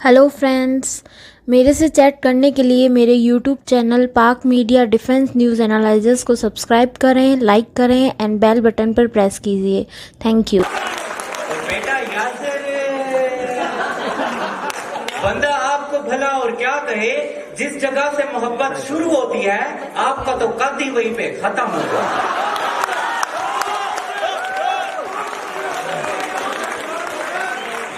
Hello friends, मेरे से chat करने के लिए मेरे यूट्यूब चैनल पाक मीडिया डिफेंस न्यूज़ एनालिसिस को सब्सक्राइब करें, लाइक करें एंड बेल बटन पर प्रेस कीजिए। Thank you. बेटा यासिर, बंदा आपको भला और क्या कहे, जिस जगह से मोहब्बत शुरू होती है आपका तो कद ही वहीं पे खत्म होगा।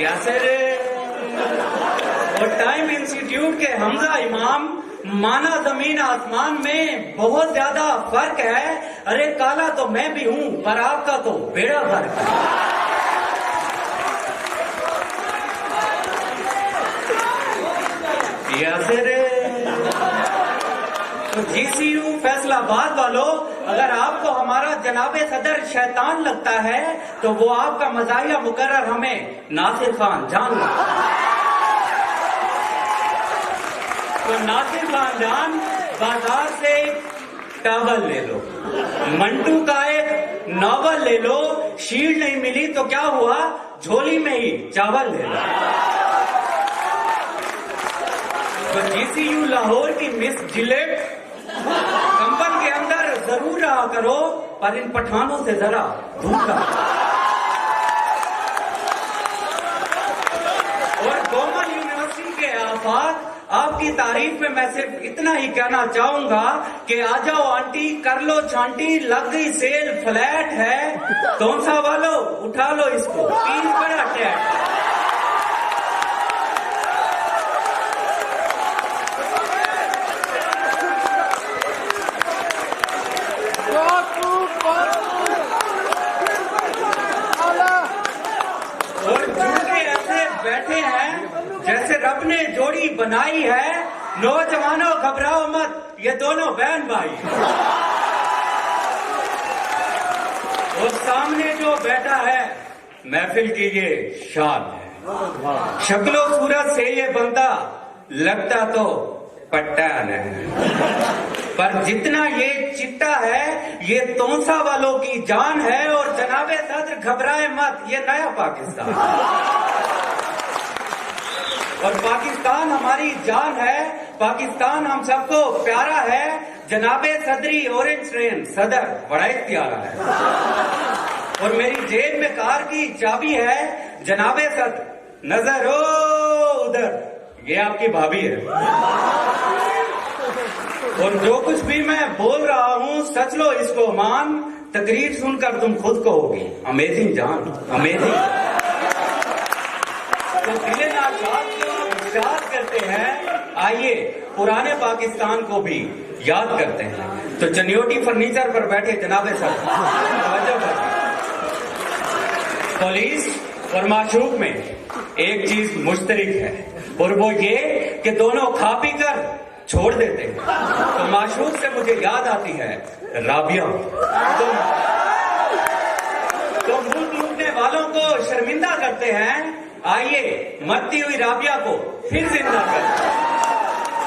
यासिर, और टाइम इंस्टीट्यूट के हमजा इमाम, माना जमीन आसमान में बहुत ज्यादा फर्क है। अरे काला तो मैं भी हूं पर आपका तो बेड़ा फर्क है। यासिर, तो GCU फैसलाबाद वालों, अगर आपको हमारा जनाबे सदर शैतान लगता है तो वो आपका मजाहिया मुकर्रर हमें नासिर खान जान लो। तो नासिर खान जान, बाजार से एक टॉवल ले लो, मंटू का एक नॉवल ले लो, शील्ड नहीं मिली तो क्या हुआ, झोली में ही चावल ले लो। तो GCU लाहौर की मिस जिलेट, कंबल के अंदर जरूर रहा करो पर इन पठानों से जरा दूर रहा। और कॉमन यूनिवर्सिटी के आफाक, आपकी तारीफ में मैं सिर्फ इतना ही कहना चाहूंगा कि आ जाओ आंटी, कर लो छांटी, लग गई सेल, फ्लैट है तोनसा वालों, उठा लो इसको, फीस बड़ा टैट। और झूठे ऐसे बैठे हैं जैसे रब ने जोड़ी बनाई है। नौजवानों घबराओ मत, ये दोनों बहन भाई। और सामने जो बैठा है महफिल की ये शान है। शक्लो सूरत से ये बंदा लगता तो पट्टान है, पर जितना ये चिट्टा है ये तोनसा वालों की जान है। और जनाबे सदर घबराए मत, ये नया पाकिस्तान। और पाकिस्तान हमारी जान है, पाकिस्तान हम सबको प्यारा है। जनाबे सदरी ऑरेंज ट्रेन सदर बड़ा ही प्यारा है। और मेरी जेब में कार की चाबी है। जनाबे सदर नजर हो उधर, ये आपकी भाभी है। और जो कुछ भी मैं बोल रहा हूँ सच लो इसको मान, तकरीर सुनकर तुम खुद कहोगी अमेजिंग जान, अमेजिंग। तो दिले नाशाद को याद करते हैं, आइए पुराने पाकिस्तान को भी याद करते हैं। तो चनियोटी फर्नीचर पर बैठे जनाबे सर, पुलिस और माशूक में एक चीज मुश्तरक है और वो ये कि दोनों खा पी कर छोड़ देते हैं। तो माशूक से मुझे याद आती है राबिया। तो मुंह टूटने वालों को शर्मिंदा करते हैं, आइए मरती हुई राबिया को फिर जिंदा कर।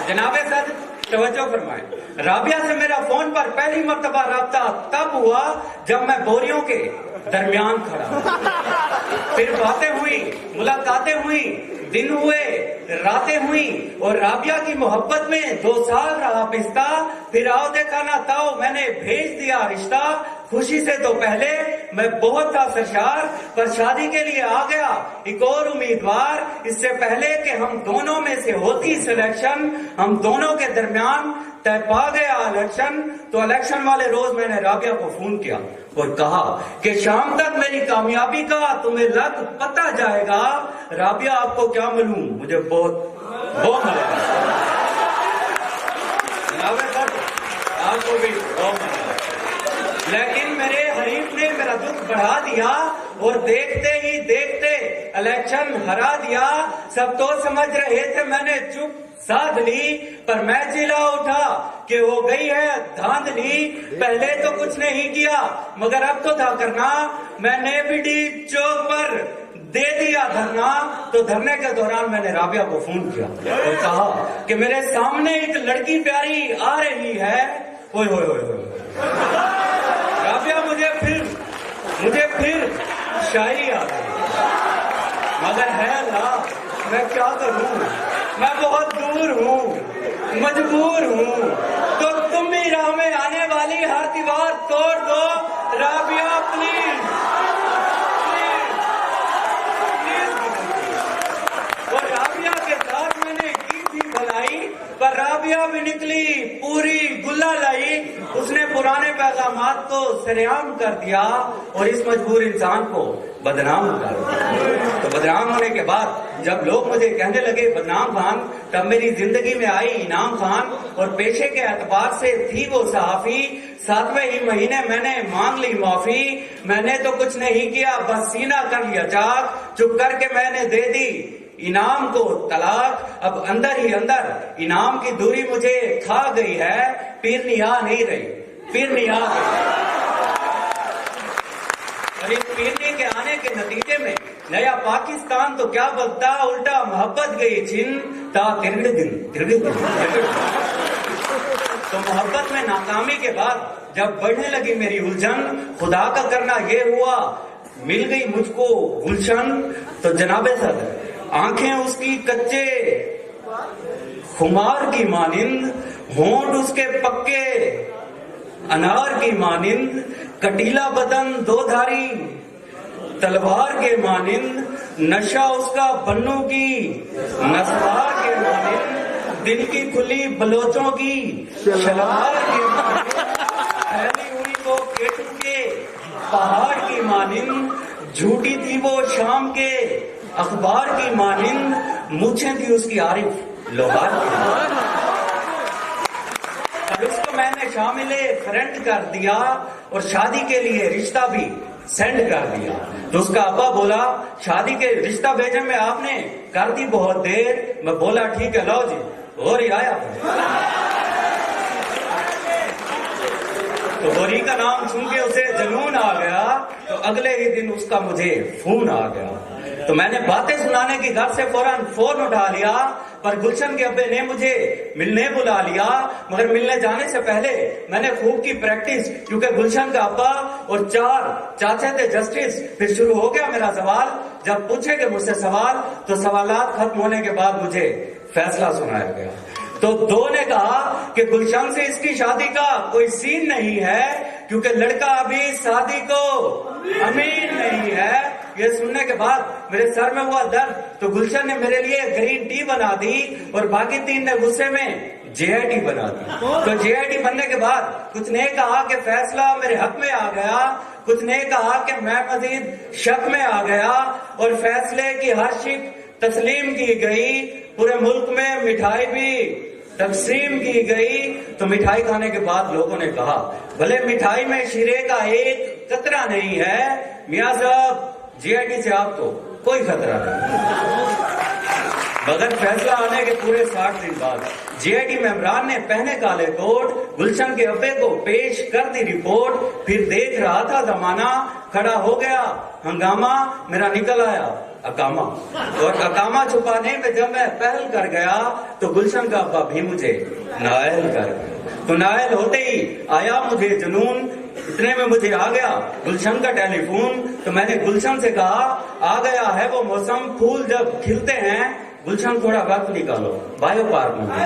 जनाबे सर तवज्जो फरमाएं, राबिया से मेरा फोन पर पहली मर्तबा राब्ता तब हुआ जब मैं बोरियों के दरमियान खड़ा। फिर बातें हुई, मुलाकातें हुई, दिन हुए, रातें हुई और राबिया की मोहब्बत में 2 साल रहा पिस्ता। फिर आओ देखा ना ताओ, मैंने भेज दिया रिश्ता। खुशी से तो पहले मैं बहुत था सरशार, पर शादी के लिए आ गया एक और उम्मीदवार। इससे पहले कि हम दोनों में से होती सिलेक्शन, हम दोनों के दरमियान तय पा गया इलेक्शन। तो इलेक्शन वाले रोज मैंने राबिया को फोन किया और कहा कि शाम तक मेरी कामयाबी का तुम्हें लग पता जाएगा। राबिया आपको क्या मालूम, मुझे बहुत मजा आया। आपको भी बहुत मजा आया। लेकिन मेरे हरीफ ने मेरा दुख बढ़ा दिया और देखते ही देखते इलेक्शन हरा दिया। सब तो समझ रहे थे मैंने चुप साध ली, पर मैं चिल्ला उठा कि हो गई है धांधली। पहले तो कुछ नहीं किया मगर अब तो था करना। मैंने बीडी चौक पर दे दिया धरना। तो धरने के दौरान मैंने राबिया को फोन किया और कहा कि मेरे सामने एक लड़की प्यारी आ रही है। ओए होए होए होए, राबिया मुझे फिर शायरी आ गई। मगर है अल्लाह میں کیا کروں, میں بہت دور ہوں, مجبور ہوں, تو تم ہی راہ میں آنے والی ہر دیوار توڑ دو رابعہ پلیز. اور رابعہ کے ساتھ میں نے کی تھی بھلائی, پر رابعہ بھی نکلی پوری گلہ لائی. اس نے پرانے پیغامات کو سرعام کر دیا اور اس مجبور انسان کو بدنام کر دیا. تو بدنام ہونے کے بعد جب لوگ مجھے کہنے لگے بدنام خان, تب میری زندگی میں آئی انعام خان. اور پیشے کے اعتبار سے تھی وہ صحافی. 7ویں ہی مہینے میں نے مانگ لی معافی. میں نے تو کچھ نہیں کیا, بس سینہ کر لیا چاک. چپ کر کے میں نے دے دی انعام کو طلاق. اب اندر ہی اندر انعام کی دوری مجھے کھا گئی ہے. پیرنی آ نہیں رہی, پیرنی آ گئی. اور اس پیرنی کے آنے کے نتیجے میں نیا پاکستان تو کیا بگتا, الٹا محبت گئی چھن تا ترگڑ دن. تو محبت میں ناکامی کے بعد جب بڑھنے لگی میری الجھن, خدا کا کرنا یہ ہوا مل گئی مجھ کو گلشن. تو جناب صدر آنکھیں اس کی کچے خمار کی مانند, ہونٹ اس کے پکے انار کی مانند, کٹیلا بدن دو دھاری تلوار کے مانند, نشہ اس کا بنو کی نسوار کے مانند, دل کی کھلی بلوچوں کی شلوار کے مانند, پھیلی ہوئی وہ گیٹو کے پہاڑ کی مانند, جھوٹی تھی وہ شام کے اخبار کی مانند, مونچھیں تھی اس کی عارف لوہار کی مانند. اب اس کو میں نے شامل فرینڈ کر دیا اور شادی کے لیے رشتہ بھی سینڈ کر دیا. تو اس کا ابا بولا شادی کے رشتہ بھیجنے میں آپ نے کر دی بہت دیر. میں بولا ٹھیک ہے لو جی, اور ہی آیا. تو غوری کا نام سن کے اسے جنون آ گیا. تو اگلے ہی دن اس کا مجھے فون آ گیا. تو میں نے باتیں سنانے کی گھر سے فوراً فون اٹھا لیا, پر گلشن کے ابے نے مجھے ملنے بلا لیا. مگر ملنے جانے سے پہلے میں نے خوب کی پریکٹس, کیونکہ گلشن کا ابا اور 4 چاچے تھے جسٹس. پھر شروع ہو گیا میرا سوال. جب پوچھے کہ مجھ سے سوال, تو سوالات ختم ہونے کے بعد مجھے فیصلہ سنایا گیا. تو 2 نے کہا کہ گلشن سے اس کی شادی کا کوئی سین نہیں ہے, کیونکہ لڑکا ابھی شادی کو امین نہیں ہے. یہ سننے کے بعد میرے سر میں ہوا درد. تو گلشن نے میرے لیے گرین ٹی بنا دی اور باقی 3 نے غصے میں JIT بنا دی. تو JIT بننے کے بعد کچھ نے کہا کہ فیصلہ میرے حق میں آ گیا, کچھ نے کہا کہ میں مزید شک میں آ گیا, اور فیصلے کی ہر شک تسلیم کی گئی. پورے ملک میں مٹھائی بھی تقسیم کی گئی. تو مٹھائی کھانے کے بعد لوگوں نے کہا بھلے مٹھائی میں شیرے کا ایک قطرہ نہیں ہے, میاں صاحب JIT سے آپ کو کوئی خطرہ نہیں. مگر فیصلہ آنے کے پورے 60 دن بعد JIT ممبران نے پہنے کالے کوٹ, گلشن کے ابے کو پیش کر دی رپورٹ. پھر دیکھ رہا تھا زمانہ, کھڑا ہو گیا ہنگامہ, میرا نکل آیا اقامہ. اور اقامہ چھپانے میں جب میں پہل کر گیا, تو گلشن کا ابا بھی مجھے نائل کر گیا. تو نائل ہوتے ہی آیا مجھے جنون. اتنے میں مجھے آ گیا گلشن کا ٹیلی فون. تو میں نے گلشن سے کہا آ گیا ہے وہ موسم, پھول جب کھلتے ہیں, گلشن تھوڑا وقت نکالو بایو پارک میں.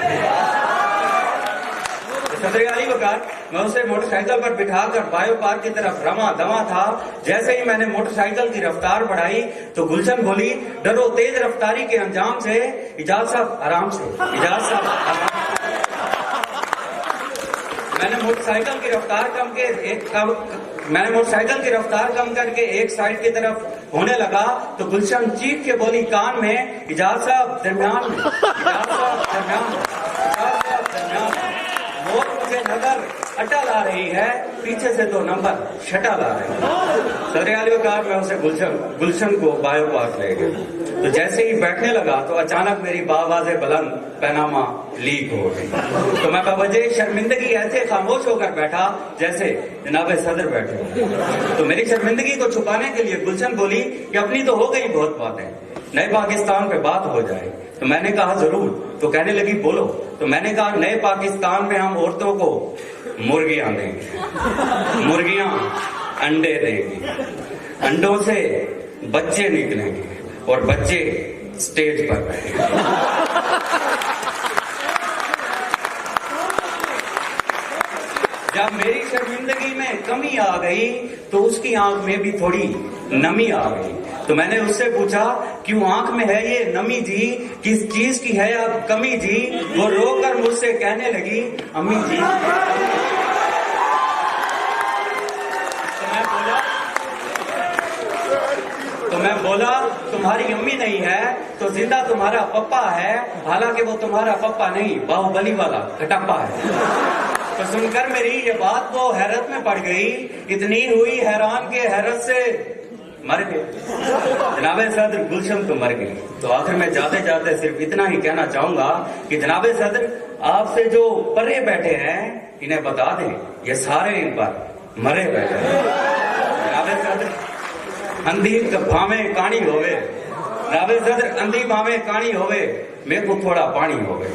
صدر علی وقار میں اسے موٹر سائیکل پر بٹھا کر بایو پارک کی طرف رواں دواں تھا. جیسے ہی میں نے موٹر سائیکل کی رفتار بڑھائی, تو گلشن بولی ڈرو تیز رفتاری کے انجام سے, اجاز صاحب آرام سے, اجاز صاحب آرام سے. میں نے موٹر سائیکل کی رفتار کم کر کے ایک سائیڈ کی طرف ہونے لگا. تو گلشن چیخ کے بولی کان میں, اجاز صاحب درمیان میں, اجاز صاحب درمیان میں, اجاز صاحب درمیان میں. وہ مجھے نظر اٹل آ رہی ہے, پیچھے سے 2 نمبر شٹل آ رہے ہیں. صدر اعلی وقار میں اسے گلشن کو بایو پارک لے گئے. تو جیسے ہی بیٹھنے لگا تو اچانک میری باواز بلند پیناما لیک ہو گئی. تو میں بوجہ شرمندگی ایسے خاموش ہو کر بیٹھا جیسے جناب صدر بیٹھے. تو میری شرمندگی کو چھپانے کے لیے گلشن بولی کہ اپنی تو ہو گئی بہت باتیں, نئے پاکستان پہ بات ہو جائے. تو میں نے کہا ضرور. تو کہنے لگی بولو. تو میں نے کہا نئے پاکستان میں ہم عورتوں کو مرغیاں دیں گے, مرغیاں انڈے دیں گی, انڈوں سے بچے نکلیں گے, اور بچے स्टेज पर बैठे। जब मेरी शर्मिंदगी में कमी आ गई तो उसकी आंख में भी थोड़ी नमी आ गई। तो मैंने उससे पूछा, क्यों आंख में है ये नमी जी, किस चीज की है अब कमी जी? वो रोकर मुझसे कहने लगी, अम्मी जी। तो मैं बोला तुम्हारी अम्मी नहीं है तो जिंदा तुम्हारा पप्पा है, हालांकि वो तुम्हारा पप्पा नहीं, बाहुबली वाला कटप्पा है। तो सुनकर मेरी ये बात वो हैरत में पड़ गई, इतनी हुई हैरान के हैरत से मर गए। जनाबे सदर गुलशन तो मर गई। तो आखिर में जाते जाते सिर्फ इतना ही कहना चाहूंगा कि जनाबे सदर आपसे जो परे बैठे हैं इन्हें बता दें, ये सारे इन पर मरे बैठे हैं। जनाबे सदर अंधी भावे कानी होवे, जनाबे सदर अंधी भावे कानी होवे, मेरे को थोड़ा पानी होवे।